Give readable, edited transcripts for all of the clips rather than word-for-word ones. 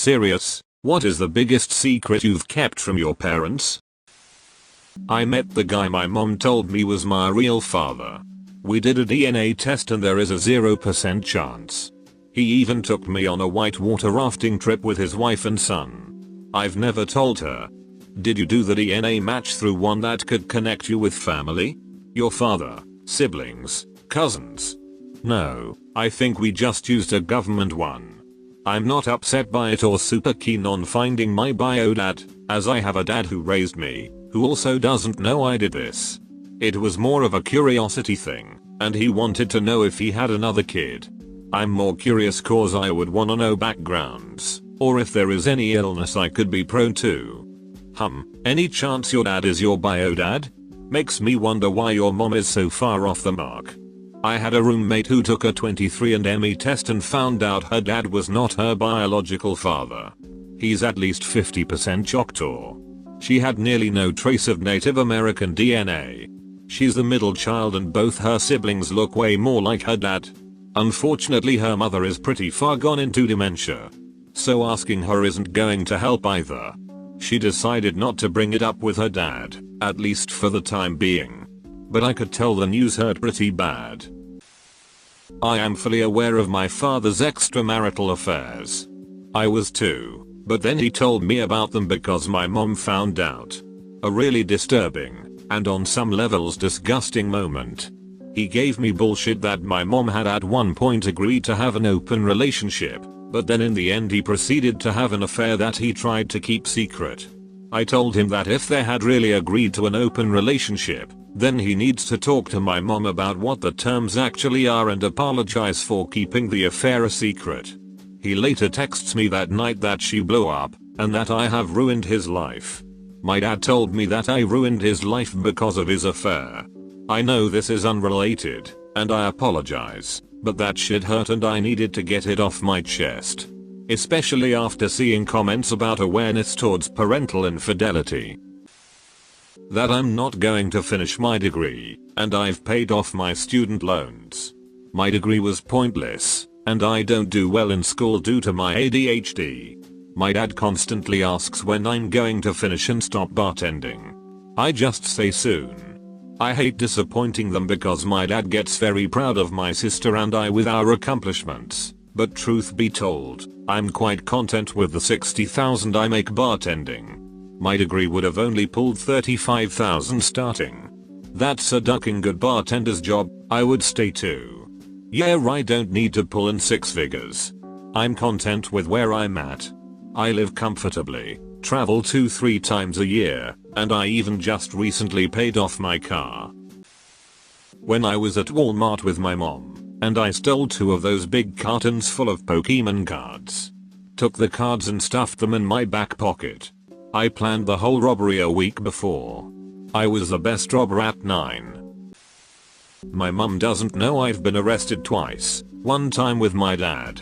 serious, what is the biggest secret you've kept from your parents? I met the guy my mom told me was my real father. We did a DNA test and there is a 0% chance. He even took me on a whitewater rafting trip with his wife and son. I've never told her. Did you do the DNA match through one that could connect you with family? Your father, siblings, cousins? No, I think we just used a government one. I'm not upset by it or super keen on finding my bio dad, as I have a dad who raised me, who also doesn't know I did this. It was more of a curiosity thing, and he wanted to know if he had another kid. I'm more curious cause I would wanna know backgrounds, or if there is any illness I could be prone to. Any chance your dad is your bio dad? Makes me wonder why your mom is so far off the mark. I had a roommate who took a 23andMe test and found out her dad was not her biological father. He's at least 50% Choctaw. She had nearly no trace of Native American DNA. She's the middle child and both her siblings look way more like her dad. Unfortunately her mother is pretty far gone into dementia. So asking her isn't going to help either. She decided not to bring it up with her dad, at least for the time being. But I could tell the news hurt pretty bad. I am fully aware of my father's extramarital affairs. I was too, but then he told me about them because my mom found out. A really disturbing, and on some levels disgusting moment. He gave me bullshit that my mom had at one point agreed to have an open relationship, but then in the end he proceeded to have an affair that he tried to keep secret. I told him that if they had really agreed to an open relationship, then he needs to talk to my mom about what the terms actually are and apologize for keeping the affair a secret. He later texts me that night that she blew up, and that I have ruined his life. My dad told me that I ruined his life because of his affair. I know this is unrelated, and I apologize, but that shit hurt and I needed to get it off my chest. Especially after seeing comments about awareness towards parental infidelity. That I'm not going to finish my degree, and I've paid off my student loans. My degree was pointless, and I don't do well in school due to my ADHD. My dad constantly asks when I'm going to finish and stop bartending. I just say soon. I hate disappointing them because my dad gets very proud of my sister and I with our accomplishments, but truth be told, I'm quite content with the $60,000 I make bartending. My degree would have only pulled $35,000 starting. That's a ducking good bartender's job, I would stay too. Yeah, I don't need to pull in six figures. I'm content with where I'm at. I live comfortably, travel 2-3 times a year, and I even just recently paid off my car. When I was at Walmart with my mom, and I stole 2 of those big cartons full of Pokemon cards. Took the cards and stuffed them in my back pocket. I planned the whole robbery a week before. I was the best robber at 9. My mom doesn't know I've been arrested twice, one time with my dad.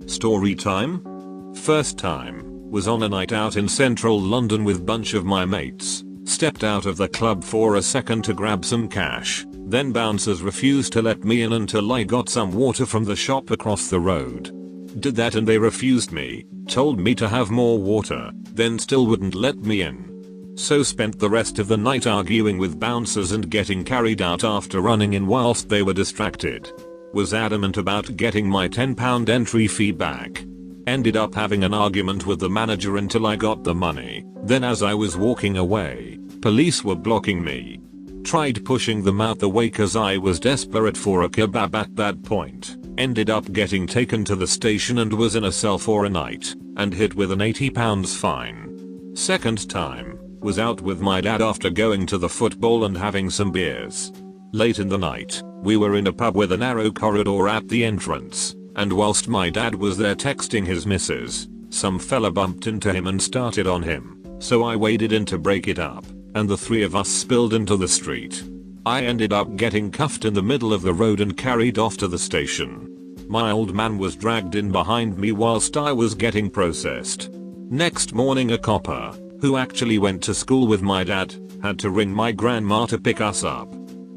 Story time? First time was on a night out in central London with bunch of my mates. Stepped out of the club for a second to grab some cash, then bouncers refused to let me in until I got some water from the shop across the road. Did that and they refused me, told me to have more water, then still wouldn't let me in. So spent the rest of the night arguing with bouncers and getting carried out after running in whilst they were distracted. Was adamant about getting my £10 entry fee back. Ended up having an argument with the manager until I got the money. Then as I was walking away, police were blocking me. Tried pushing them out the way cause I was desperate for a kebab at that point. Ended up getting taken to the station and was in a cell for a night, and hit with an £80 fine. Second time, was out with my dad after going to the football and having some beers. Late in the night, we were in a pub with a narrow corridor at the entrance, and whilst my dad was there texting his missus, some fella bumped into him and started on him, so I waded in to break it up, and the 3 of us spilled into the street. I ended up getting cuffed in the middle of the road and carried off to the station. My old man was dragged in behind me whilst I was getting processed. Next morning a copper, who actually went to school with my dad, had to ring my grandma to pick us up.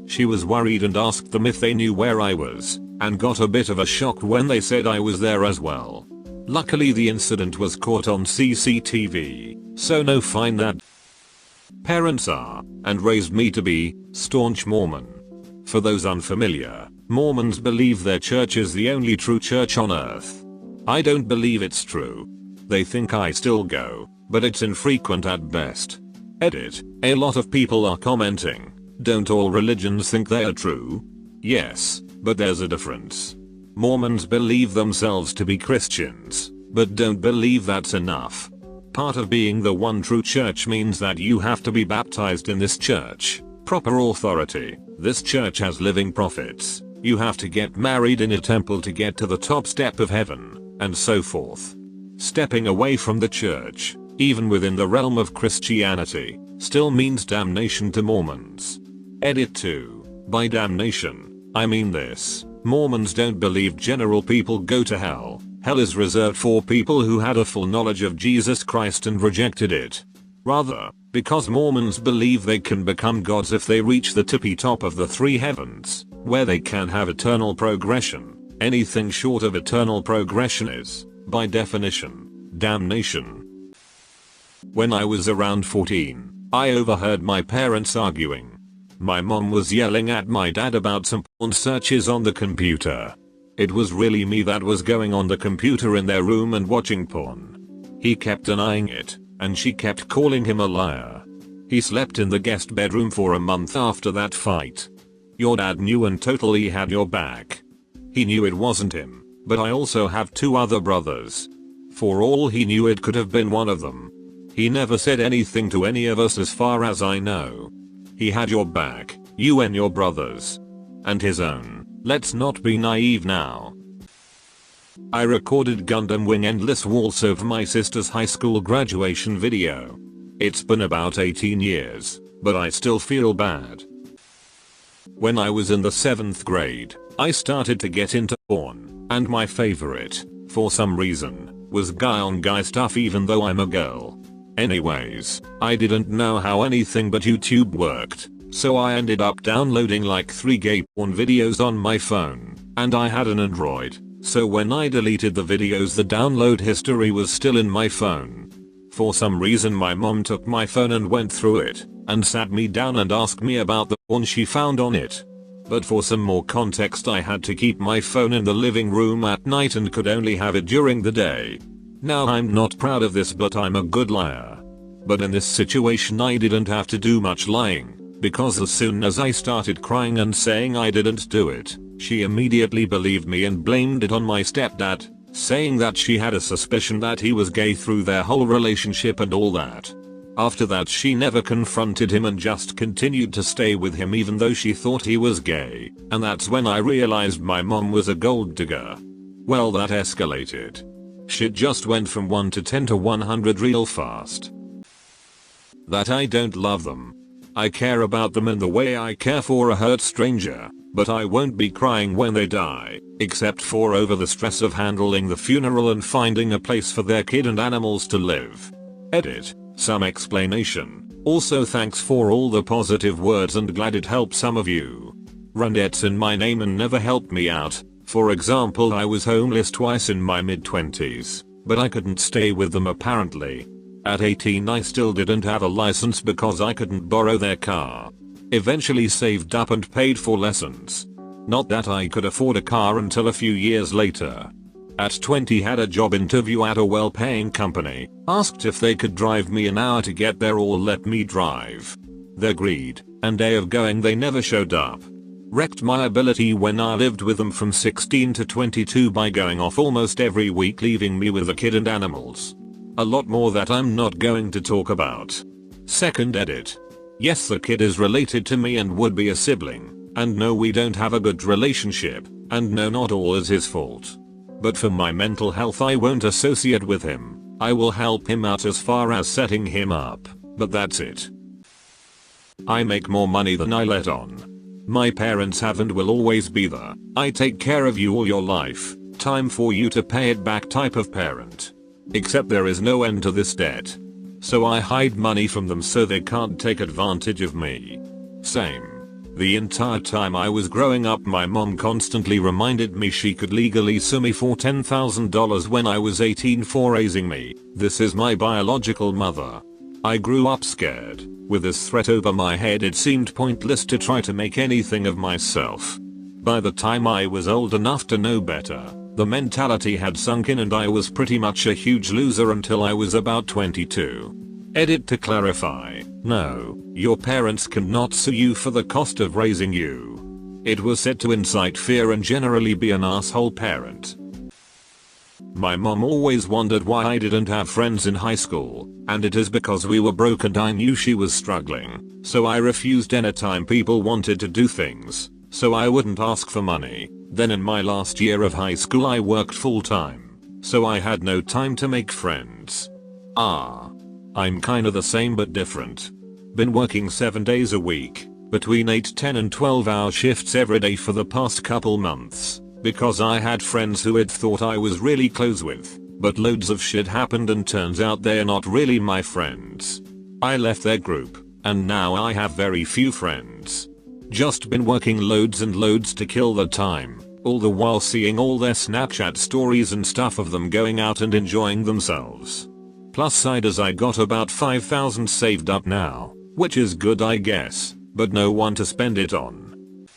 She was worried and asked them if they knew where I was, and got a bit of a shock when they said I was there as well. Luckily the incident was caught on CCTV, so no fine. That parents are, and raised me to be, staunch Mormon. For those unfamiliar, Mormons believe their church is the only true church on earth. I don't believe it's true. They think I still go, but it's infrequent at best. Edit. A lot of people are commenting, don't all religions think they are true? Yes, but there's a difference. Mormons believe themselves to be Christians, but don't believe that's enough. Part of being the one true church means that you have to be baptized in this church. Proper authority. This church has living prophets. You have to get married in a temple to get to the top step of heaven, and so forth. Stepping away from the church, even within the realm of Christianity, still means damnation to Mormons. Edit 2. By damnation, I mean this. Mormons don't believe general people go to hell. Hell is reserved for people who had a full knowledge of Jesus Christ and rejected it. Rather, because Mormons believe they can become gods if they reach the tippy top of the three heavens, where they can have eternal progression. Anything short of eternal progression is, by definition, damnation. When I was around 14, I overheard my parents arguing. My mom was yelling at my dad about some porn searches on the computer. It was really me that was going on the computer in their room and watching porn. He kept denying it, and she kept calling him a liar. He slept in the guest bedroom for a month after that fight. Your dad knew and totally had your back. He knew it wasn't him, but I also have 2 other brothers. For all he knew, it could have been one of them. He never said anything to any of us as far as I know. He had your back, you and your brothers. And his own. Let's not be naive now. I recorded Gundam Wing Endless Waltz for my sister's high school graduation video. It's been about 18 years, but I still feel bad. When I was in the 7th grade, I started to get into porn, and my favorite, for some reason, was guy on guy stuff even though I'm a girl. Anyways, I didn't know how anything but YouTube worked, so I ended up downloading like 3 gay porn videos on my phone, and I had an Android, so when I deleted the videos the download history was still in my phone. For some reason my mom took my phone and went through it, and sat me down and asked me about the porn she found on it. But for some more context, I had to keep my phone in the living room at night and could only have it during the day. Now I'm not proud of this, but I'm a good liar. But in this situation I didn't have to do much lying, because as soon as I started crying and saying I didn't do it, she immediately believed me and blamed it on my stepdad, saying that she had a suspicion that he was gay through their whole relationship and all that. After that she never confronted him and just continued to stay with him even though she thought he was gay, and that's when I realized my mom was a gold digger. Well, that escalated. Shit just went from 1 to 10 to 100 real fast. That I don't love them. I care about them in the way I care for a hurt stranger, but I won't be crying when they die, except for over the stress of handling the funeral and finding a place for their kid and animals to live. Edit. Some explanation. Also thanks for all the positive words and glad it helped some of you. Rundet's in my name and never helped me out. For example, I was homeless twice in my mid-20s, but I couldn't stay with them apparently. At 18 I still didn't have a license because I couldn't borrow their car. Eventually saved up and paid for lessons. Not that I could afford a car until a few years later. At 20 had a job interview at a well-paying company, asked if they could drive me an hour to get there or let me drive. They agreed, and day of going they never showed up. Wrecked my ability when I lived with them from 16 to 22 by going off almost every week, leaving me with a kid and animals. A lot more that I'm not going to talk about. Second edit. Yes, the kid is related to me and would be a sibling, and no, we don't have a good relationship, and no, not all is his fault. But for my mental health I won't associate with him. I will help him out as far as setting him up, but that's it. I make more money than I let on. My parents have and will always be the "I take care of you all your life, time for you to pay it back" type of parent. Except there is no end to this debt. So I hide money from them so they can't take advantage of me. Same. The entire time I was growing up my mom constantly reminded me she could legally sue me for $10,000 when I was 18 for raising me. This is my biological mother. I grew up scared. With this threat over my head it seemed pointless to try to make anything of myself. By the time I was old enough to know better, the mentality had sunk in and I was pretty much a huge loser until I was about 22. Edit to clarify, no, your parents cannot sue you for the cost of raising you. It was said to incite fear and generally be an asshole parent. My mom always wondered why I didn't have friends in high school, and it is because we were broke and I knew she was struggling, so I refused anytime people wanted to do things, so I wouldn't ask for money. Then in my last year of high school I worked full time, so I had no time to make friends. I'm kinda the same but different. Been working 7 days a week, between 8, 10 and 12-hour shifts every day for the past couple months, because I had friends who had thought I was really close with, but loads of shit happened and turns out they're not really my friends. I left their group, and now I have very few friends. Just been working loads and loads to kill the time, all the while seeing all their Snapchat stories and stuff of them going out and enjoying themselves. Plus side as I got about 5,000 saved up now, which is good I guess, but no one to spend it on.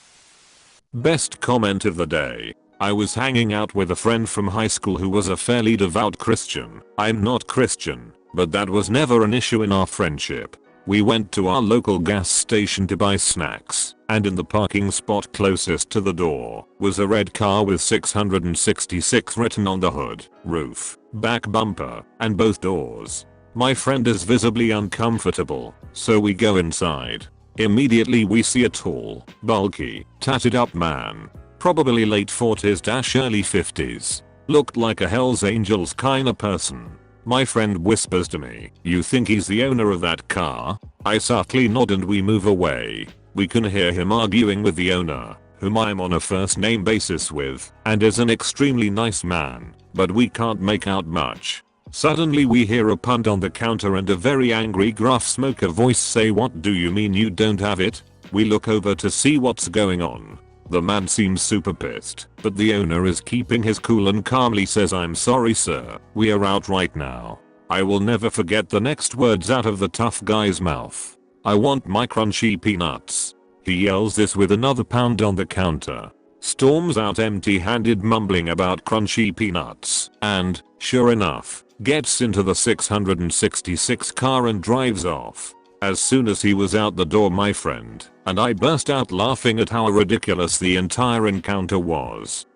Best comment of the day. I was hanging out with a friend from high school who was a fairly devout Christian. I'm not Christian, but that was never an issue in our friendship. We went to our local gas station to buy snacks, and in the parking spot closest to the door was a red car with 666 written on the hood, roof, back bumper, and both doors. My friend is visibly uncomfortable, so we go inside. Immediately we see a tall, bulky, tatted up man, probably late 40s-early 50s. Looked like a Hells Angels kinda person. My friend whispers to me, "You think he's the owner of that car?" I subtly nod and we move away. We can hear him arguing with the owner, whom I'm on a first name basis with, and is an extremely nice man, but we can't make out much. Suddenly we hear a punt on the counter and a very angry gruff smoker voice say, "What do you mean you don't have it?" We look over to see what's going on. The man seems super pissed, but the owner is keeping his cool and calmly says, "I'm sorry sir, we are out right now." I will never forget the next words out of the tough guy's mouth. "I want my crunchy peanuts." He yells this with another pound on the counter, storms out empty-handed mumbling about crunchy peanuts, and, sure enough, gets into the 666 car and drives off. As soon as he was out the door my friend and I burst out laughing at how ridiculous the entire encounter was.